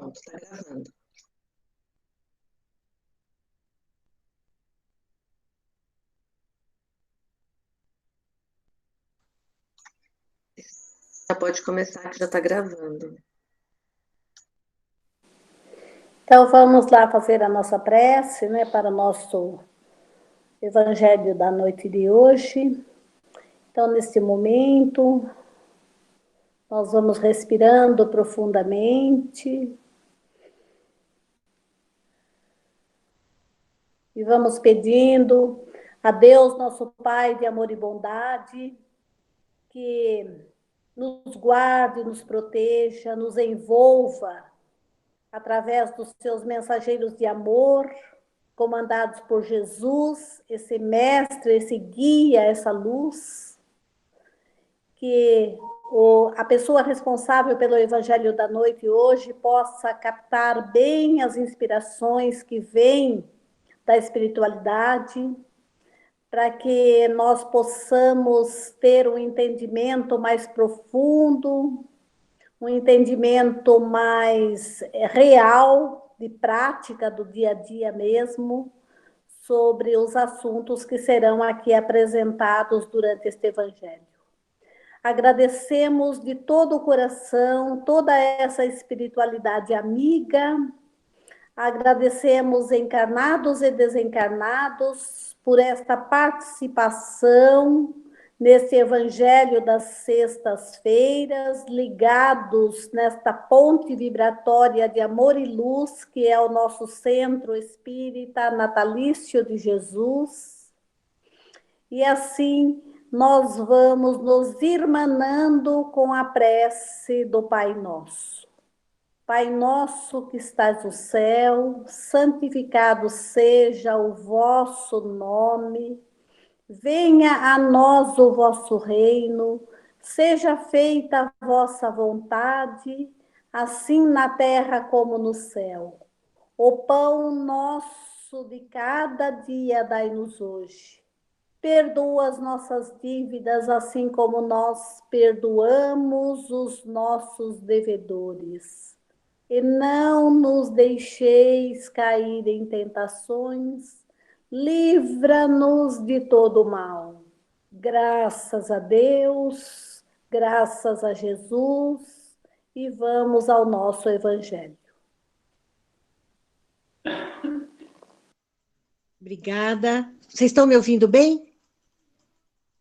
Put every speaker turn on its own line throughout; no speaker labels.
Pronto, está gravando. Já pode começar, que já está gravando.
Então, vamos lá fazer a nossa prece, né, para o nosso Evangelho da noite de hoje. Então, neste momento, nós vamos respirando profundamente e vamos pedindo a Deus, nosso Pai de amor e bondade, que nos guarde, nos proteja, nos envolva através dos seus mensageiros de amor, comandados por Jesus, esse mestre, esse guia, essa luz, que a pessoa responsável pelo Evangelho da Noite hoje possa captar bem as inspirações que vêm da espiritualidade, para que nós possamos ter um entendimento mais profundo, um entendimento mais real, de prática do dia a dia mesmo, sobre os assuntos que serão aqui apresentados durante este Evangelho. Agradecemos de todo o coração toda essa espiritualidade amiga, agradecemos encarnados e desencarnados por esta participação nesse Evangelho das sextas-feiras, ligados nesta ponte vibratória de amor e luz, que é o nosso Centro Espírita Natalício de Jesus. E assim nós vamos nos irmanando com a prece do Pai Nosso. Pai nosso que estás no céu, santificado seja o vosso nome. Venha a nós o vosso reino, seja feita a vossa vontade, assim na terra como no céu. O pão nosso de cada dia dai-nos hoje. Perdoa as nossas dívidas, assim como nós perdoamos os nossos devedores. E não nos deixeis cair em tentações, livra-nos de todo mal. Graças a Deus, graças a Jesus, e vamos ao nosso Evangelho.
Obrigada. Vocês estão me ouvindo bem?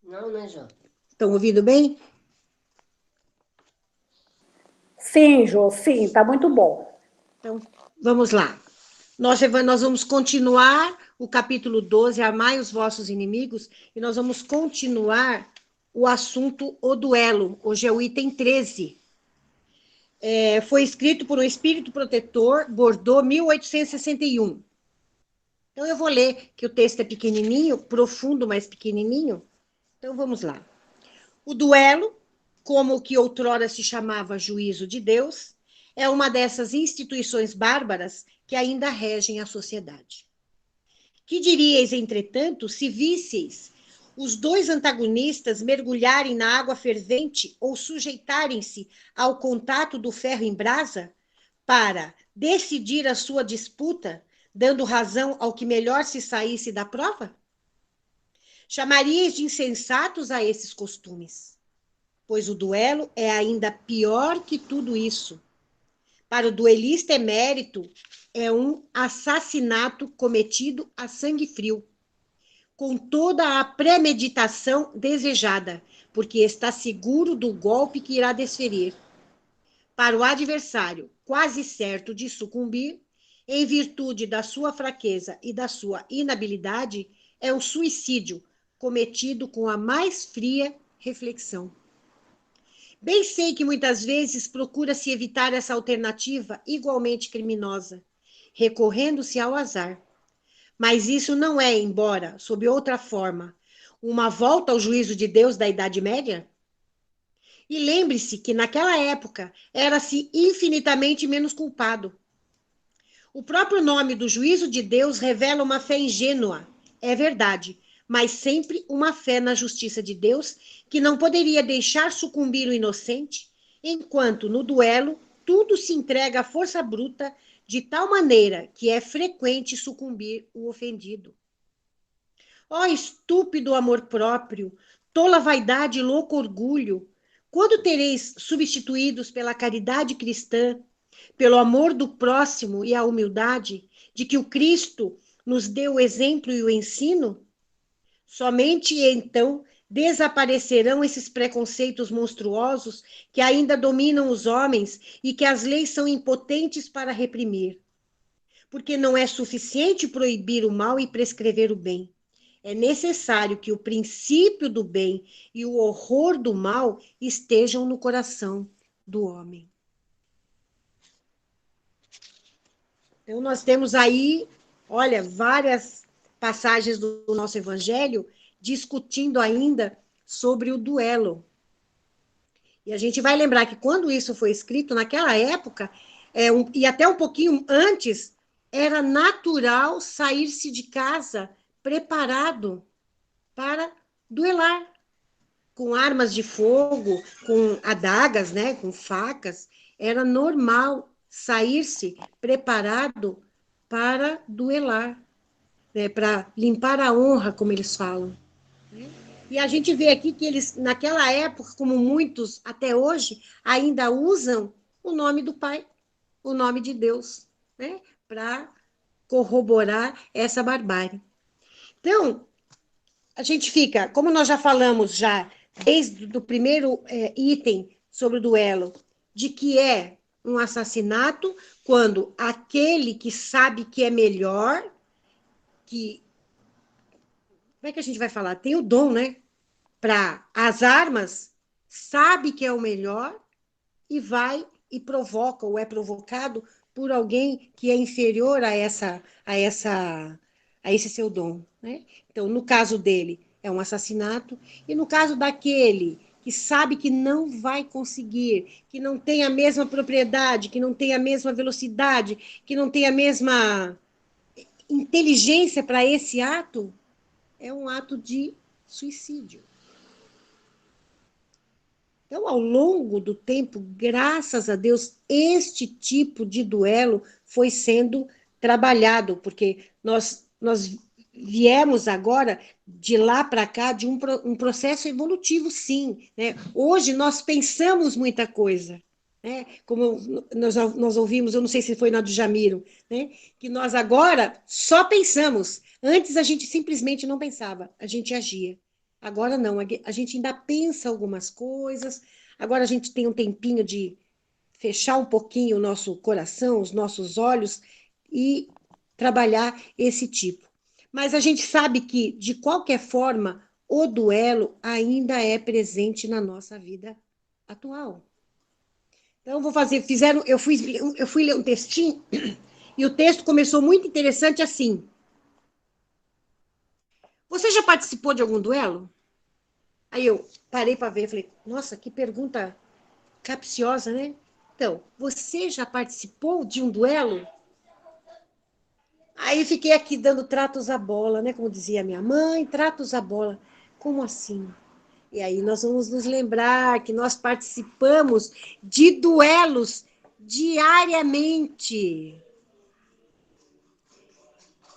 Não, né, Jô?
Estão ouvindo bem?
Sim, Jô, sim, está muito bom.
Então, vamos lá. Nós vamos continuar o capítulo 12, Amai os vossos inimigos, e nós vamos continuar o assunto O Duelo. Hoje é o item 13. Foi escrito por um espírito protetor, Bordeaux, 1861. Então, eu vou ler, que o texto é pequenininho, profundo, mas pequenininho. Então, vamos lá. O duelo, como o que outrora se chamava juízo de Deus, é uma dessas instituições bárbaras que ainda regem a sociedade. Que diríeis, entretanto, se visseis os dois antagonistas mergulharem na água fervente ou sujeitarem-se ao contato do ferro em brasa para decidir a sua disputa, dando razão ao que melhor se saísse da prova? Chamaríeis de insensatos a esses costumes, pois o duelo é ainda pior que tudo isso. Para o duelista emérito, é um assassinato cometido a sangue frio, com toda a premeditação desejada, porque está seguro do golpe que irá desferir. Para o adversário, quase certo de sucumbir, em virtude da sua fraqueza e da sua inabilidade, é um suicídio cometido com a mais fria reflexão. Bem sei que muitas vezes procura-se evitar essa alternativa igualmente criminosa, recorrendo-se ao azar. Mas isso não é, embora, sob outra forma, uma volta ao juízo de Deus da Idade Média? E lembre-se que naquela época era-se infinitamente menos culpado. O próprio nome do juízo de Deus revela uma fé ingênua, é verdade, mas sempre uma fé na justiça de Deus que não poderia deixar sucumbir o inocente, enquanto no duelo tudo se entrega à força bruta, de tal maneira que é frequente sucumbir o ofendido. Ó estúpido amor próprio, tola vaidade e louco orgulho, quando tereis substituídos pela caridade cristã, pelo amor do próximo e a humildade, de que o Cristo nos deu o exemplo e o ensino? Somente então desaparecerão esses preconceitos monstruosos que ainda dominam os homens e que as leis são impotentes para reprimir. Porque não é suficiente proibir o mal e prescrever o bem. É necessário que o princípio do bem e o horror do mal estejam no coração do homem. Então, nós temos aí, olha, várias passagens do nosso evangelho discutindo ainda sobre o duelo. E a gente vai lembrar que quando isso foi escrito, naquela época, e até um pouquinho antes, era natural sair-se de casa preparado para duelar, com armas de fogo, com adagas, né, com facas. Era normal sair-se preparado para duelar, né, para limpar a honra, como eles falam. E a gente vê aqui que eles, naquela época, como muitos até hoje, ainda usam o nome do Pai, o nome de Deus, né, para corroborar essa barbárie. Então, a gente fica, como nós já falamos já, desde o primeiro item sobre o duelo, de que é um assassinato quando aquele que sabe que é melhor, que... Como é que a gente vai falar? Tem o dom, né? Para as armas, sabe que é o melhor e vai e provoca ou é provocado por alguém que é inferior a esse seu dom, né? Então, no caso dele, é um assassinato, e no caso daquele que sabe que não vai conseguir, que não tem a mesma propriedade, que não tem a mesma velocidade, que não tem a mesma inteligência para esse ato, é um ato de suicídio. Então, ao longo do tempo, graças a Deus, este tipo de duelo foi sendo trabalhado, porque nós viemos agora, de lá para cá, de um processo evolutivo, sim. Né? Hoje, nós pensamos muita coisa. Né? Como nós ouvimos, eu não sei se foi na do Jamiro, né? Que nós agora só pensamos. Antes, a gente simplesmente não pensava, a gente agia. Agora não, a gente ainda pensa algumas coisas, agora a gente tem um tempinho de fechar um pouquinho o nosso coração, os nossos olhos e trabalhar esse tipo. Mas a gente sabe que, de qualquer forma, o duelo ainda é presente na nossa vida atual. Então, eu fui ler um textinho e o texto começou muito interessante assim. Você já participou de algum duelo? Aí eu parei para ver e falei, nossa, que pergunta capciosa, né? Então, você já participou de um duelo? Aí fiquei aqui dando tratos à bola, né? Como dizia minha mãe, tratos à bola. Como assim? E aí nós vamos nos lembrar que nós participamos de duelos diariamente.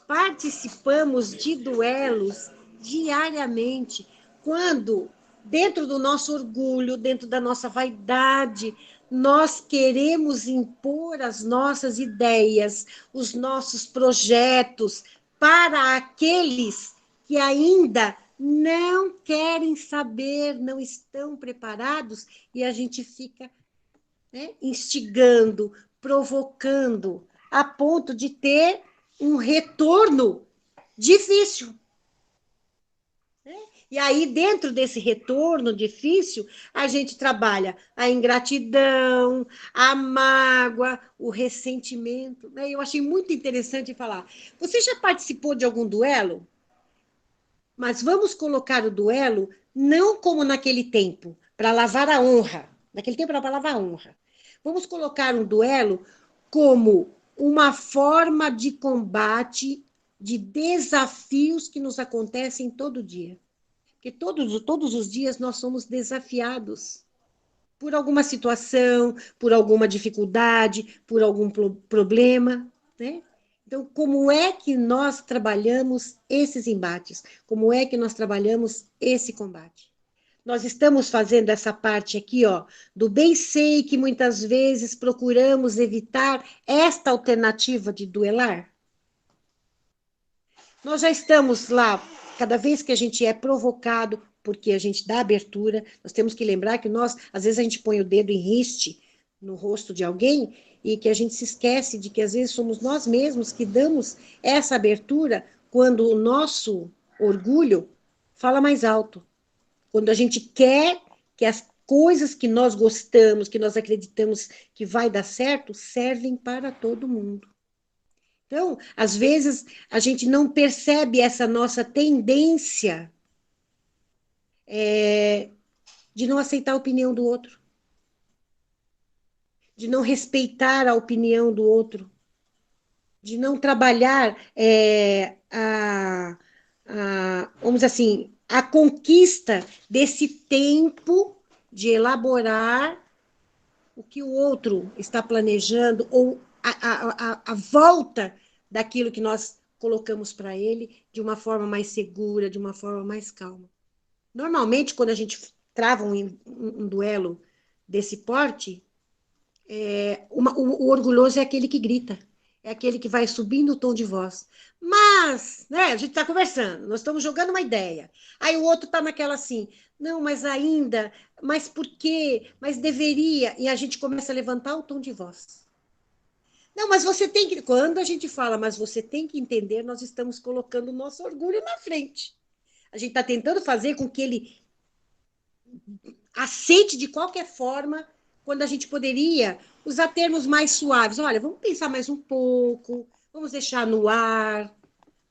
Participamos de duelos diariamente. Quando, dentro do nosso orgulho, dentro da nossa vaidade, nós queremos impor as nossas ideias, os nossos projetos para aqueles que ainda não querem saber, não estão preparados, e a gente fica, né, instigando, provocando, a ponto de ter um retorno difícil. E aí, dentro desse retorno difícil, a gente trabalha a ingratidão, a mágoa, o ressentimento. Eu achei muito interessante falar. Você já participou de algum duelo? Mas vamos colocar o duelo não como naquele tempo, para lavar a honra. Naquele tempo era para lavar a honra. Vamos colocar um duelo como uma forma de combate de desafios que nos acontecem todo dia. Porque todos os dias nós somos desafiados por alguma situação, por alguma dificuldade, por algum problema, né? Então, como é que nós trabalhamos esses embates? Como é que nós trabalhamos esse combate? Nós estamos fazendo essa parte aqui, ó, do bem sei que muitas vezes procuramos evitar esta alternativa de duelar. Nós já estamos lá, cada vez que a gente é provocado, porque a gente dá abertura, nós temos que lembrar que nós, às vezes a gente põe o dedo em riste no rosto de alguém e que a gente se esquece de que às vezes somos nós mesmos que damos essa abertura quando o nosso orgulho fala mais alto. Quando a gente quer que as coisas que nós gostamos, que nós acreditamos que vai dar certo, servem para todo mundo. Então, às vezes, a gente não percebe essa nossa tendência de não aceitar a opinião do outro, de não respeitar a opinião do outro, de não trabalhar vamos dizer assim, a conquista desse tempo de elaborar o que o outro está planejando ou a volta daquilo que nós colocamos para ele de uma forma mais segura, de uma forma mais calma. Normalmente, quando a gente trava um duelo desse porte, o orgulhoso é aquele que grita, é aquele que vai subindo o tom de voz. Mas, né, a gente está conversando, nós estamos jogando uma ideia. Aí o outro está naquela assim, não, mas ainda, mas por quê? Mas deveria. E a gente começa a levantar o tom de voz. Não, mas você tem que. Quando a gente fala, mas você tem que entender, nós estamos colocando o nosso orgulho na frente. A gente está tentando fazer com que ele aceite de qualquer forma, quando a gente poderia usar termos mais suaves. Olha, vamos pensar mais um pouco, vamos deixar no ar,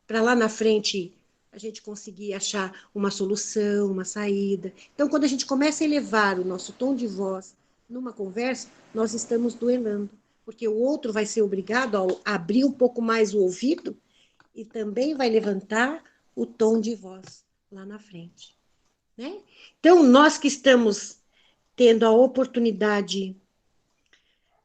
para lá na frente a gente conseguir achar uma solução, uma saída. Então, quando a gente começa a elevar o nosso tom de voz numa conversa, nós estamos duelando, porque o outro vai ser obrigado a abrir um pouco mais o ouvido e também vai levantar o tom de voz lá na frente. Né? Então, nós que estamos tendo a oportunidade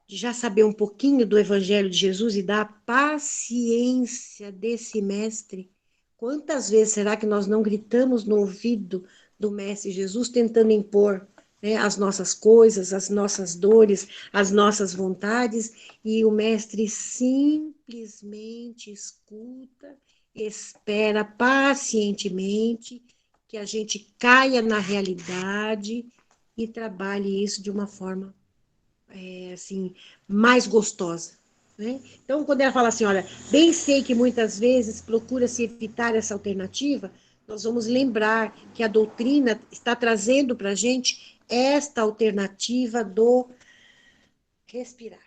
de já saber um pouquinho do Evangelho de Jesus e da paciência desse mestre, quantas vezes será que nós não gritamos no ouvido do mestre Jesus tentando impor, né, as nossas coisas, as nossas dores, as nossas vontades, e o mestre simplesmente escuta, espera pacientemente que a gente caia na realidade e trabalhe isso de uma forma assim, mais gostosa. Né? Então, quando ela fala assim, olha, bem sei que muitas vezes procura-se evitar essa alternativa, nós vamos lembrar que a doutrina está trazendo para a gente esta alternativa do respirar.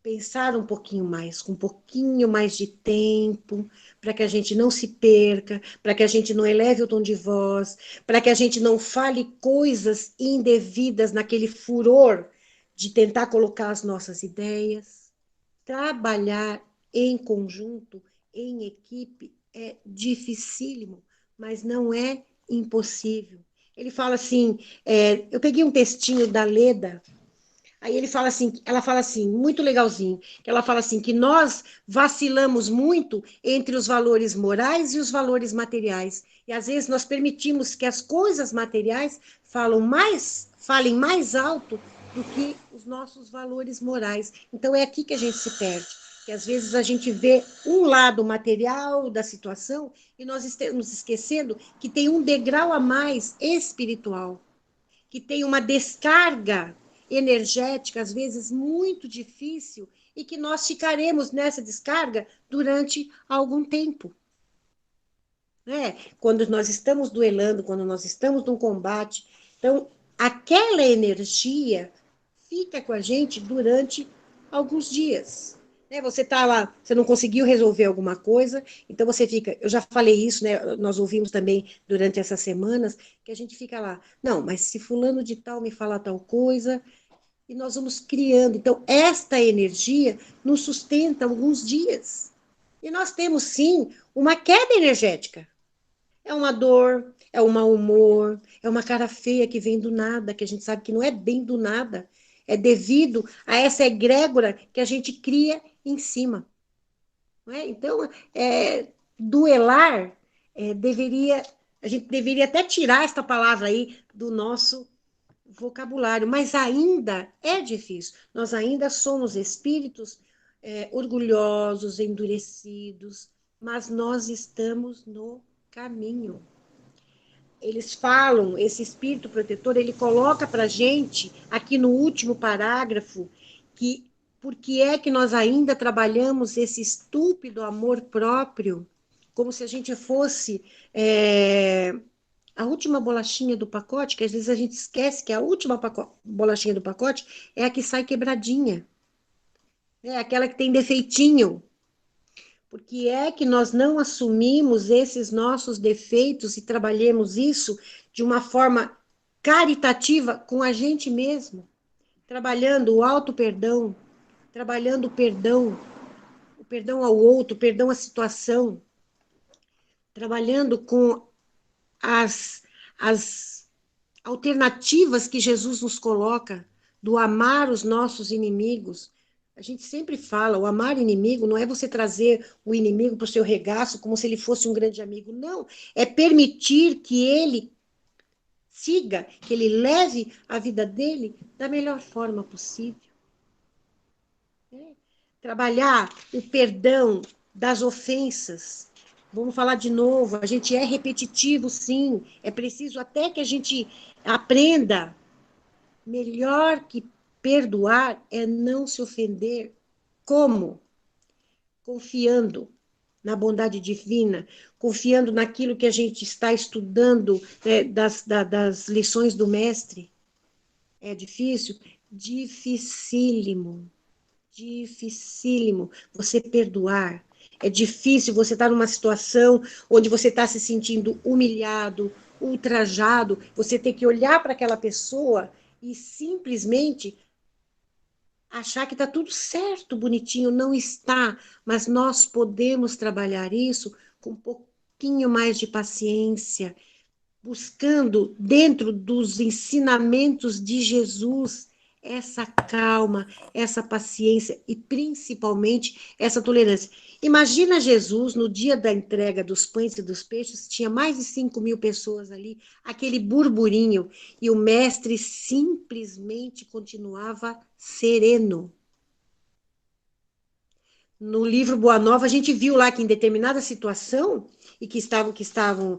Pensar um pouquinho mais, com um pouquinho mais de tempo, para que a gente não se perca, para que a gente não eleve o tom de voz, para que a gente não fale coisas indevidas naquele furor de tentar colocar as nossas ideias. Trabalhar em conjunto, em equipe, é dificílimo, mas não é impossível. Ele fala assim, eu peguei um textinho da Leda. Aí ele fala assim, ela fala assim, muito legalzinho, que ela fala assim, que nós vacilamos muito entre os valores morais e os valores materiais. E às vezes nós permitimos que as coisas materiais falem mais alto do que os nossos valores morais. Então é aqui que a gente se perde. Que às vezes a gente vê um lado material da situação e nós estamos esquecendo que tem um degrau a mais espiritual, que tem uma descarga energética, às vezes muito difícil, e que nós ficaremos nessa descarga durante algum tempo. Né? Quando nós estamos duelando, quando nós estamos num combate, então aquela energia fica com a gente durante alguns dias. Né? Você está lá, você não conseguiu resolver alguma coisa, então você fica, eu já falei isso, né? Nós ouvimos também durante essas semanas, que a gente fica lá, não, mas se fulano de tal me fala tal coisa, e nós vamos criando. Então, esta energia nos sustenta alguns dias. E nós temos, sim, uma queda energética. É uma dor, é um mau humor, é uma cara feia que vem do nada, que a gente sabe que não é bem do nada, é devido a essa egrégora que a gente cria em cima. Não é? Então, duelar, a gente deveria até tirar esta palavra aí do nosso vocabulário, mas ainda é difícil. Nós ainda somos espíritos orgulhosos, endurecidos, mas nós estamos no caminho. Eles falam, esse espírito protetor, ele coloca para a gente, aqui no último parágrafo, que por que é que nós ainda trabalhamos esse estúpido amor próprio, como se a gente fosse a última bolachinha do pacote, que às vezes a gente esquece que a última bolachinha do pacote é a que sai quebradinha, é aquela que tem defeitinho. Por que é que nós não assumimos esses nossos defeitos e trabalhemos isso de uma forma caritativa com a gente mesmo? Trabalhando o auto-perdão, trabalhando o perdão ao outro, o perdão à situação, trabalhando com as alternativas que Jesus nos coloca, do amar os nossos inimigos. A gente sempre fala, o amar inimigo não é você trazer o inimigo para o seu regaço como se ele fosse um grande amigo. Não, é permitir que ele siga, que ele leve a vida dele da melhor forma possível. Trabalhar o perdão das ofensas. Vamos falar de novo, a gente é repetitivo, sim. É preciso até que a gente aprenda. Melhor que perdoar é não se ofender. Como? Confiando na bondade divina, confiando naquilo que a gente está estudando, das lições do mestre. É difícil? Dificílimo. Dificílimo você perdoar. É difícil você estar numa situação onde você está se sentindo humilhado, ultrajado, você tem que olhar para aquela pessoa e simplesmente achar que está tudo certo, bonitinho. Não está, mas nós podemos trabalhar isso com um pouquinho mais de paciência, buscando dentro dos ensinamentos de Jesus essa calma, essa paciência e principalmente essa tolerância. Imagina Jesus no dia da entrega dos pães e dos peixes, tinha mais de 5.000 pessoas ali, aquele burburinho, e o mestre simplesmente continuava sereno. No livro Boa Nova, a gente viu lá que em determinada situação, e que estavam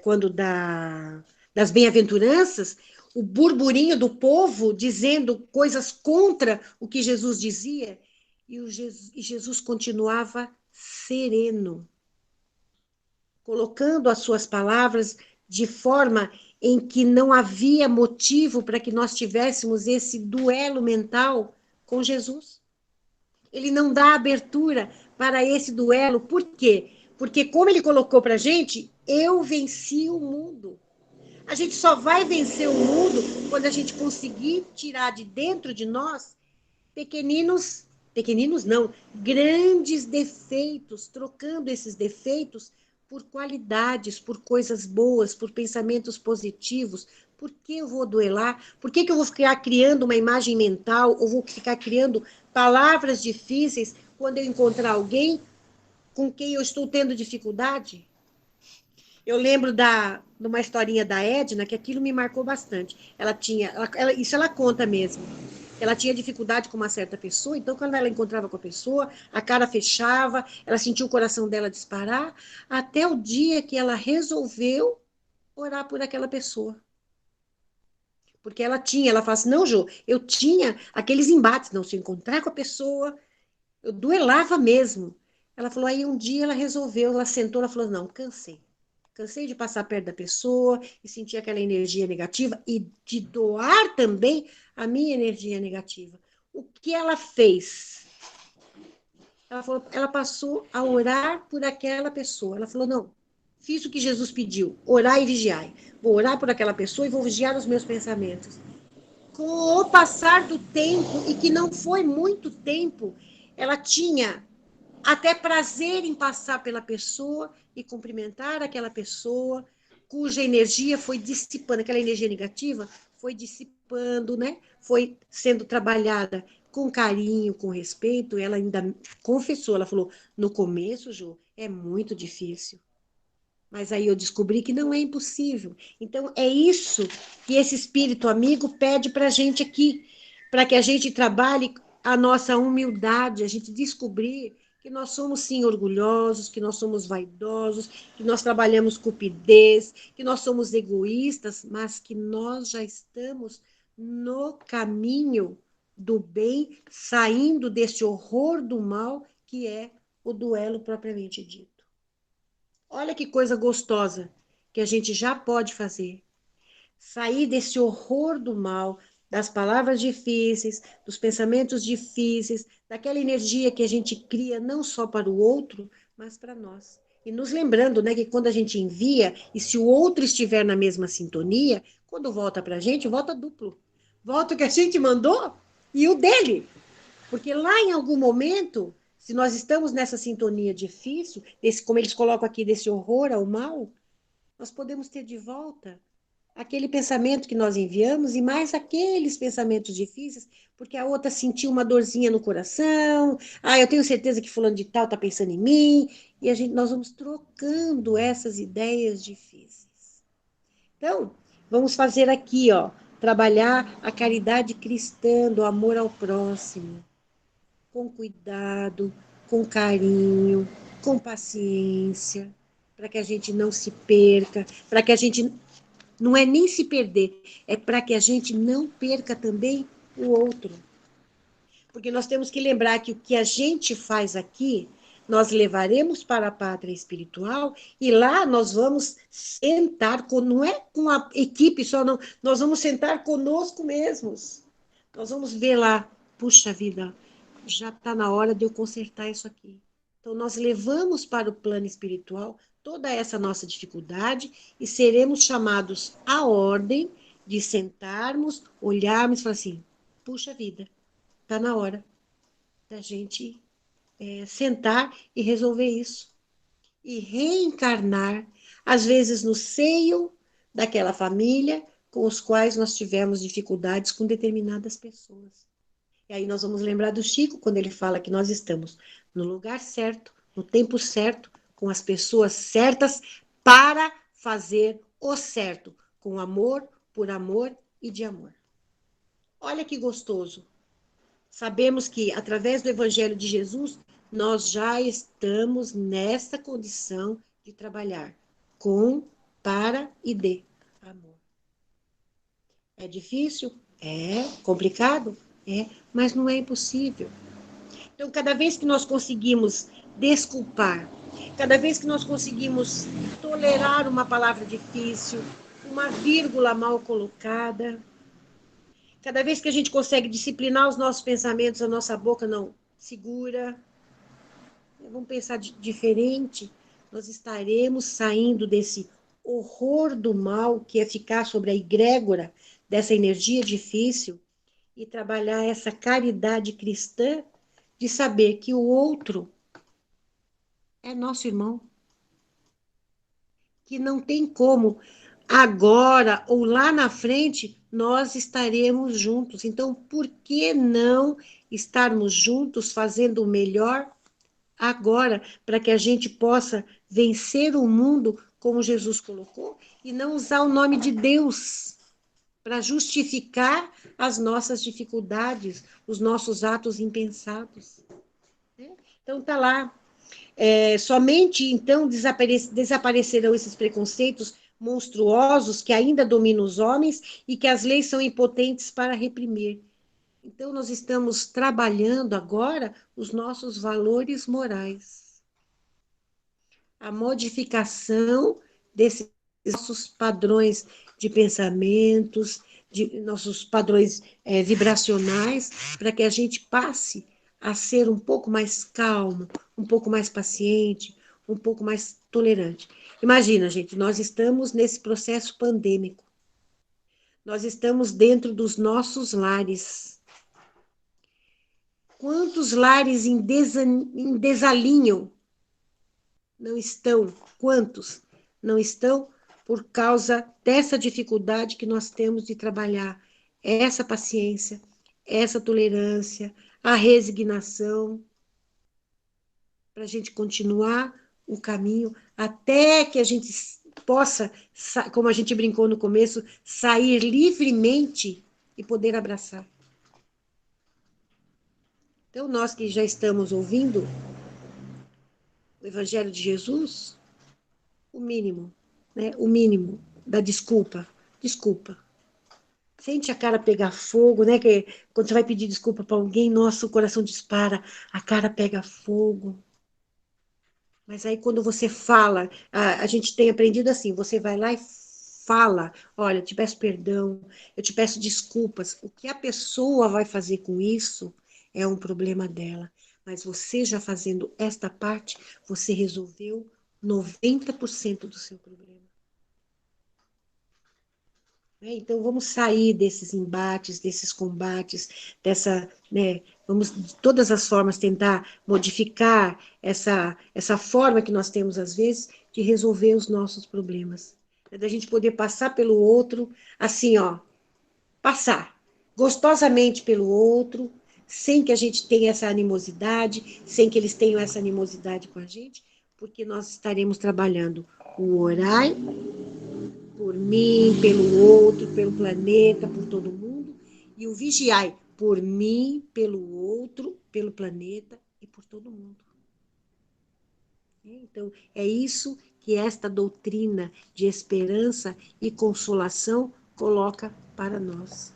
quando das bem-aventuranças, o burburinho do povo dizendo coisas contra o que Jesus dizia, e Jesus continuava sereno, colocando as suas palavras de forma em que não havia motivo para que nós tivéssemos esse duelo mental com Jesus. Ele não dá abertura para esse duelo. Por quê? Porque, como ele colocou para a gente, eu venci o mundo. A gente só vai vencer o mundo quando a gente conseguir tirar de dentro de nós pequeninos não, grandes defeitos, trocando esses defeitos por qualidades, por coisas boas, por pensamentos positivos. Por que eu vou duelar? Por que eu vou ficar criando uma imagem mental ou vou ficar criando palavras difíceis quando eu encontrar alguém com quem eu estou tendo dificuldade? Eu lembro de uma historinha da Edna, que aquilo me marcou bastante. Isso ela conta mesmo. Ela tinha dificuldade com uma certa pessoa, então quando ela encontrava com a pessoa, a cara fechava, ela sentia o coração dela disparar, até o dia que ela resolveu orar por aquela pessoa. Porque ela fala assim, não, Jô, eu tinha aqueles embates, não, se eu encontrar com a pessoa, eu duelava mesmo. Ela falou, aí um dia ela resolveu, ela sentou, ela falou, não, cansei. Cansei de passar perto da pessoa e sentir aquela energia negativa e de doar também a minha energia negativa. O que ela fez? Ela passou a orar por aquela pessoa. Ela falou, não, fiz o que Jesus pediu, orar e vigiar. Vou orar por aquela pessoa e vou vigiar os meus pensamentos. Com o passar do tempo, e que não foi muito tempo, ela tinha até prazer em passar pela pessoa e cumprimentar aquela pessoa cuja energia foi dissipando, aquela energia negativa foi dissipando, né? Foi sendo trabalhada com carinho, com respeito. Ela ainda confessou, ela falou, no começo, Ju, é muito difícil. Mas aí eu descobri que não é impossível. Então, é isso que esse espírito amigo pede para a gente aqui, para que a gente trabalhe a nossa humildade, a gente descobrir que nós somos, sim, orgulhosos, que nós somos vaidosos, que nós trabalhamos cupidez, que nós somos egoístas, mas que nós já estamos no caminho do bem, saindo desse horror do mal, que é o duelo propriamente dito. Olha que coisa gostosa que a gente já pode fazer. Sair desse horror do mal, das palavras difíceis, dos pensamentos difíceis, daquela energia que a gente cria não só para o outro, mas para nós. E nos lembrando, né, que quando a gente envia, e se o outro estiver na mesma sintonia, quando volta para a gente, volta duplo. Volta o que a gente mandou e o dele. Porque lá em algum momento, se nós estamos nessa sintonia difícil, desse, como eles colocam aqui, desse horror ao mal, nós podemos ter de volta aquele pensamento que nós enviamos e mais aqueles pensamentos difíceis, porque a outra sentiu uma dorzinha no coração, eu tenho certeza que fulano de tal está pensando em mim, e nós vamos trocando essas ideias difíceis. Então, vamos fazer aqui, ó, trabalhar a caridade cristã, do amor ao próximo, com cuidado, com carinho, com paciência, para que a gente não se perca, para que a gente não é nem se perder, é para que a gente não perca também o outro. Porque nós temos que lembrar que o que a gente faz aqui, nós levaremos para a pátria espiritual e lá nós vamos sentar, não é com a equipe só, não, nós vamos sentar conosco mesmos. Nós vamos ver lá, puxa vida, já está na hora de eu consertar isso aqui. Então, nós levamos para o plano espiritual toda essa nossa dificuldade e seremos chamados à ordem de sentarmos, olharmos e falar assim, puxa vida, está na hora da gente sentar e resolver isso. E reencarnar, às vezes no seio daquela família com os quais nós tivemos dificuldades com determinadas pessoas. E aí nós vamos lembrar do Chico, quando ele fala que nós estamos no lugar certo, no tempo certo, com as pessoas certas, para fazer o certo, com amor, por amor e de amor. Olha que gostoso. Sabemos que, através do Evangelho de Jesus, nós já estamos nessa condição de trabalhar com, para e de amor. É difícil? É. Complicado? É. Mas não é impossível. Então, cada vez que nós conseguimos desculpar, cada vez que nós conseguimos tolerar uma palavra difícil, uma vírgula mal colocada, cada vez que a gente consegue disciplinar os nossos pensamentos, a nossa boca não segura, vamos pensar diferente, nós estaremos saindo desse horror do mal, que é ficar sobre a egrégora dessa energia difícil, e trabalhar essa caridade cristã de saber que o outro é nosso irmão, que não tem como agora ou lá na frente nós estaremos juntos. Então, por que não estarmos juntos fazendo o melhor agora, para que a gente possa vencer o mundo como Jesus colocou e não usar o nome de Deus para justificar as nossas dificuldades, os nossos atos impensados. Então, está lá. Somente, então, desaparecerão esses preconceitos monstruosos que ainda dominam os homens e que as leis são impotentes para reprimir. Então, nós estamos trabalhando agora os nossos valores morais. A modificação desses nossos padrões de pensamentos, de nossos padrões vibracionais, para que a gente passe a ser um pouco mais calmo, um pouco mais paciente, um pouco mais tolerante. Imagina, gente, nós estamos nesse processo pandêmico. Nós estamos dentro dos nossos lares. Quantos lares em desalinho não estão? Quantos não estão por causa dessa dificuldade que nós temos de trabalhar essa paciência, essa tolerância, a resignação, para a gente continuar o caminho até que a gente possa, como a gente brincou no começo, sair livremente e poder abraçar. Então, nós que já estamos ouvindo o Evangelho de Jesus, o mínimo, né? O mínimo da desculpa. Desculpa. Sente a cara pegar fogo, né? Que quando você vai pedir desculpa para alguém, nossa, o coração dispara, a cara pega fogo. Mas aí quando você fala, a gente tem aprendido assim, você vai lá e fala, olha, eu te peço perdão, eu te peço desculpas. O que a pessoa vai fazer com isso é um problema dela. Mas você já fazendo esta parte, você resolveu 90% do seu problema. Então, vamos sair desses embates, desses combates, vamos de todas as formas tentar modificar essa forma que nós temos, às vezes, de resolver os nossos problemas. Da gente poder passar pelo outro, assim, passar gostosamente pelo outro, sem que a gente tenha essa animosidade, sem que eles tenham essa animosidade com a gente, porque nós estaremos trabalhando o orai por mim, pelo outro, pelo planeta, por todo mundo, e o vigiai por mim, pelo outro, pelo planeta e por todo mundo. Então, é isso que esta doutrina de esperança e consolação coloca para nós.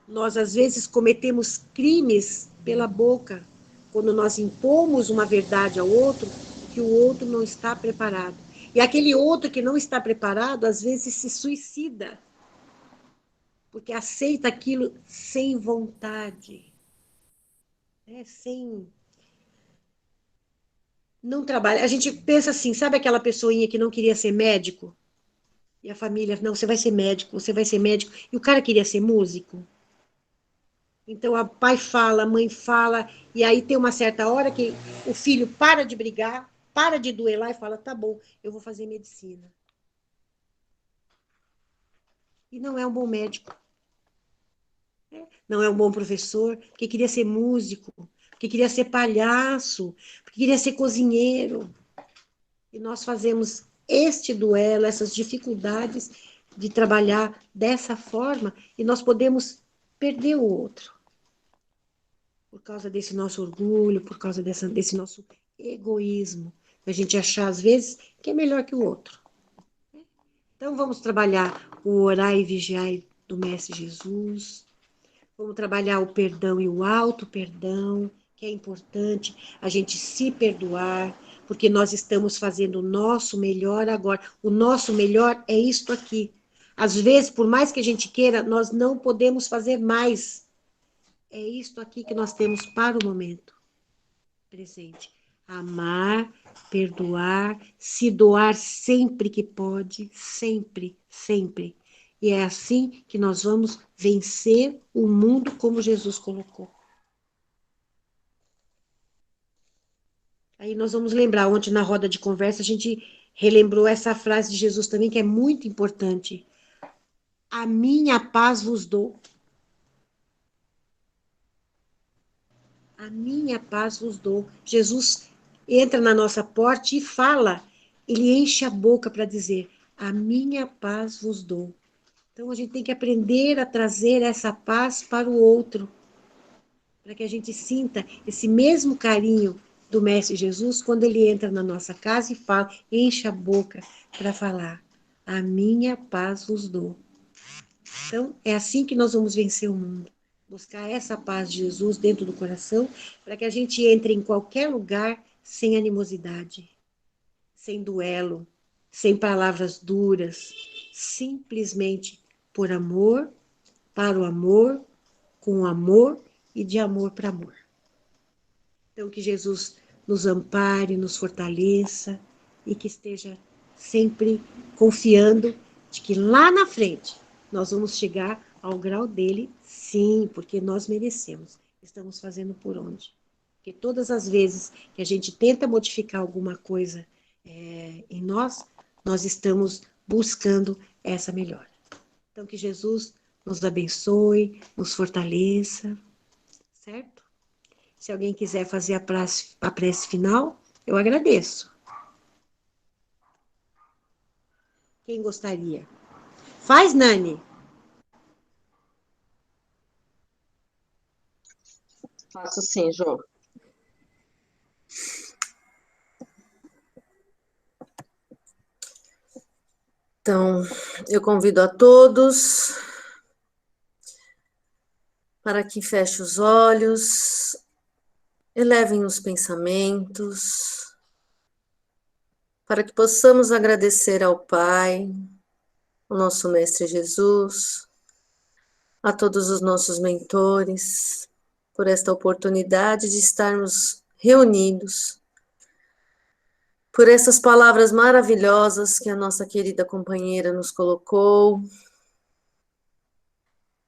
Nós, às vezes, cometemos crimes pela boca, quando nós impomos uma verdade ao outro que o outro não está preparado. E aquele outro que não está preparado, às vezes, se suicida, porque aceita aquilo sem vontade, sem... Não trabalha. A gente pensa assim, sabe aquela pessoinha que não queria ser médico? E a família, não, você vai ser médico, você vai ser médico. E o cara queria ser músico. Então, o pai fala, a mãe fala, e aí tem uma certa hora que o filho para de brigar, para de duelar e fala, tá bom, eu vou fazer medicina. E não é um bom médico. Não é um bom professor, porque queria ser músico, porque queria ser palhaço, porque queria ser cozinheiro. E nós fazemos este duelo, essas dificuldades de trabalhar dessa forma, e nós podemos perder o outro. Por causa desse nosso orgulho, por causa desse nosso egoísmo. A gente achar, às vezes, que é melhor que o outro. Então, vamos trabalhar o orar e vigiar do Mestre Jesus. Vamos trabalhar o perdão e o auto-perdão, que é importante a gente se perdoar, porque nós estamos fazendo o nosso melhor agora. O nosso melhor é isto aqui. Às vezes, por mais que a gente queira, nós não podemos fazer mais. É isto aqui que nós temos para o momento presente. Amar, perdoar, se doar sempre que pode, sempre, sempre. E é assim que nós vamos vencer o mundo como Jesus colocou. Aí nós vamos lembrar, ontem na roda de conversa, a gente relembrou essa frase de Jesus também, que é muito importante. A minha paz vos dou. A minha paz vos dou. Jesus entra na nossa porta e fala, ele enche a boca para dizer, a minha paz vos dou. Então, a gente tem que aprender a trazer essa paz para o outro, para que a gente sinta esse mesmo carinho do Mestre Jesus quando ele entra na nossa casa e fala, enche a boca para falar, a minha paz vos dou. Então, é assim que nós vamos vencer o mundo. Buscar essa paz de Jesus dentro do coração, para que a gente entre em qualquer lugar sem animosidade, sem duelo, sem palavras duras, simplesmente por amor, para o amor, com o amor e de amor para amor. Então, que Jesus nos ampare, nos fortaleça e que esteja sempre confiando de que lá na frente nós vamos chegar ao grau dele, sim, porque nós merecemos. estamos fazendo por onde? Porque todas as vezes que a gente tenta modificar alguma coisa em nós, nós estamos buscando essa melhora. Então, que Jesus nos abençoe, nos fortaleça, certo? Se alguém quiser fazer a prece final, eu agradeço. Quem gostaria? Faz, Nani.
Faço sim, Jô. Então, eu convido a todos para que fechem os olhos, elevem os pensamentos, para que possamos agradecer ao Pai, ao nosso Mestre Jesus, a todos os nossos mentores, por esta oportunidade de estarmos reunidos, por essas palavras maravilhosas que a nossa querida companheira nos colocou.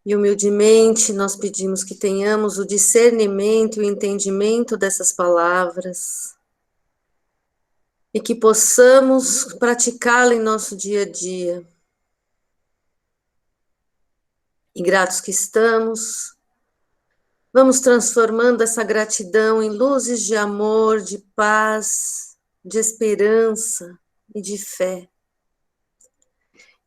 E humildemente nós pedimos que tenhamos o discernimento e o entendimento dessas palavras e que possamos praticá-la em nosso dia a dia. E gratos que estamos, vamos transformando essa gratidão em luzes de amor, de paz, de esperança e de fé.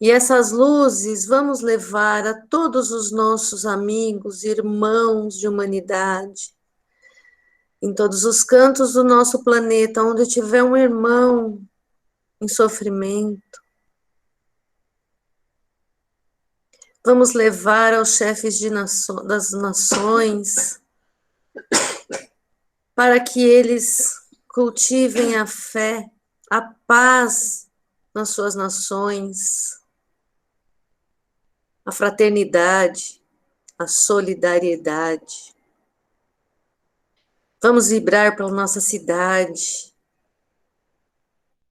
E essas luzes vamos levar a todos os nossos amigos, irmãos de humanidade, em todos os cantos do nosso planeta, onde tiver um irmão em sofrimento. Vamos levar aos chefes das nações, para que eles cultivem a fé, a paz nas suas nações, a fraternidade, a solidariedade. Vamos vibrar pela nossa cidade,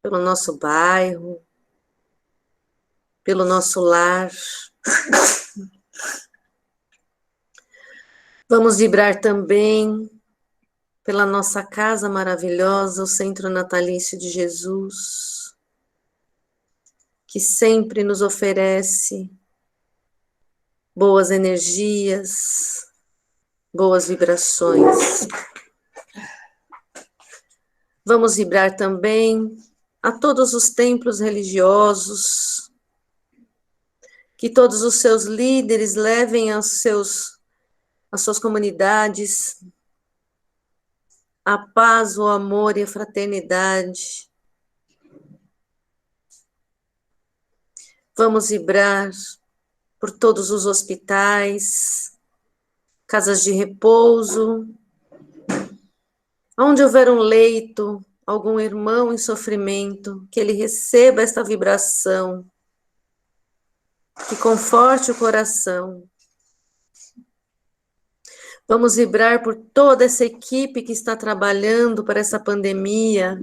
pelo nosso bairro, pelo nosso lar. Vamos vibrar também pela nossa casa maravilhosa, o Centro Natalício de Jesus, que sempre nos oferece boas energias, boas vibrações. Vamos vibrar também a todos os templos religiosos, que todos os seus líderes levem às suas comunidades a paz, o amor e a fraternidade. Vamos vibrar por todos os hospitais, casas de repouso, onde houver um leito, algum irmão em sofrimento, que ele receba esta vibração, que conforte o coração. Vamos vibrar por toda essa equipe que está trabalhando para essa pandemia,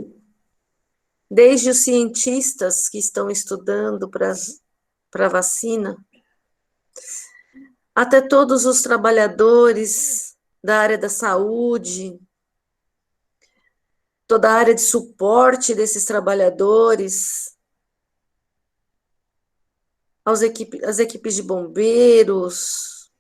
desde os cientistas que estão estudando para a vacina, até todos os trabalhadores da área da saúde, toda a área de suporte desses trabalhadores, as equipes de bombeiros.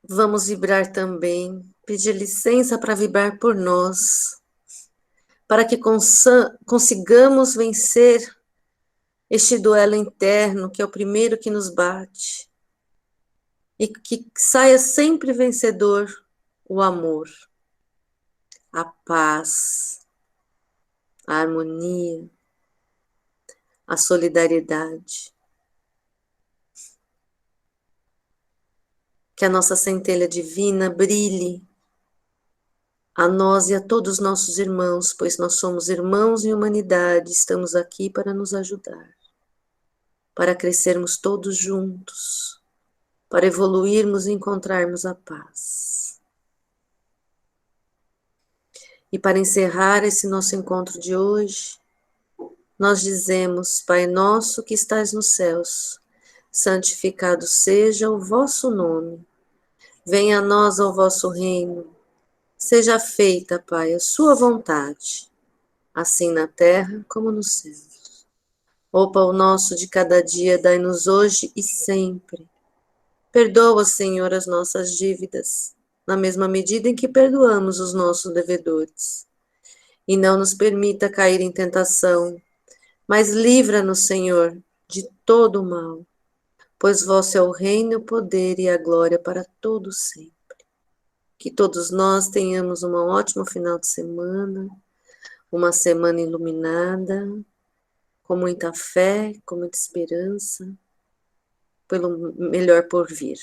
Vamos vibrar também, pedir licença para vibrar por nós, para que consigamos vencer este duelo interno, que é o primeiro que nos bate, e que saia sempre vencedor o amor, a paz, a harmonia, a solidariedade. Que a nossa centelha divina brilhe a nós e a todos os nossos irmãos, pois nós somos irmãos em humanidade, estamos aqui para nos ajudar, para crescermos todos juntos, para evoluirmos e encontrarmos a paz. E para encerrar esse nosso encontro de hoje, nós dizemos: Pai nosso que estais nos céus, santificado seja o vosso nome. Venha a nós o vosso reino. Seja feita, Pai, a sua vontade, assim na terra como no céu. O pão nosso de cada dia dai-nos hoje e sempre. Perdoa, Senhor, as nossas dívidas, na mesma medida em que perdoamos os nossos devedores. E não nos permita cair em tentação, mas livra-nos, Senhor, de todo o mal, pois vosso é o reino, o poder e a glória para todos sempre. Que todos nós tenhamos um ótimo final de semana, uma semana iluminada, com muita fé, com muita esperança, pelo melhor por vir.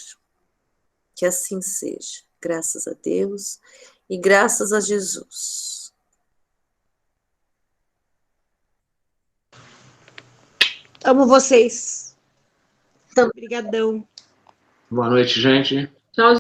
Que assim seja, graças a Deus e graças a Jesus.
Amo vocês. Obrigadão.
Boa noite, gente.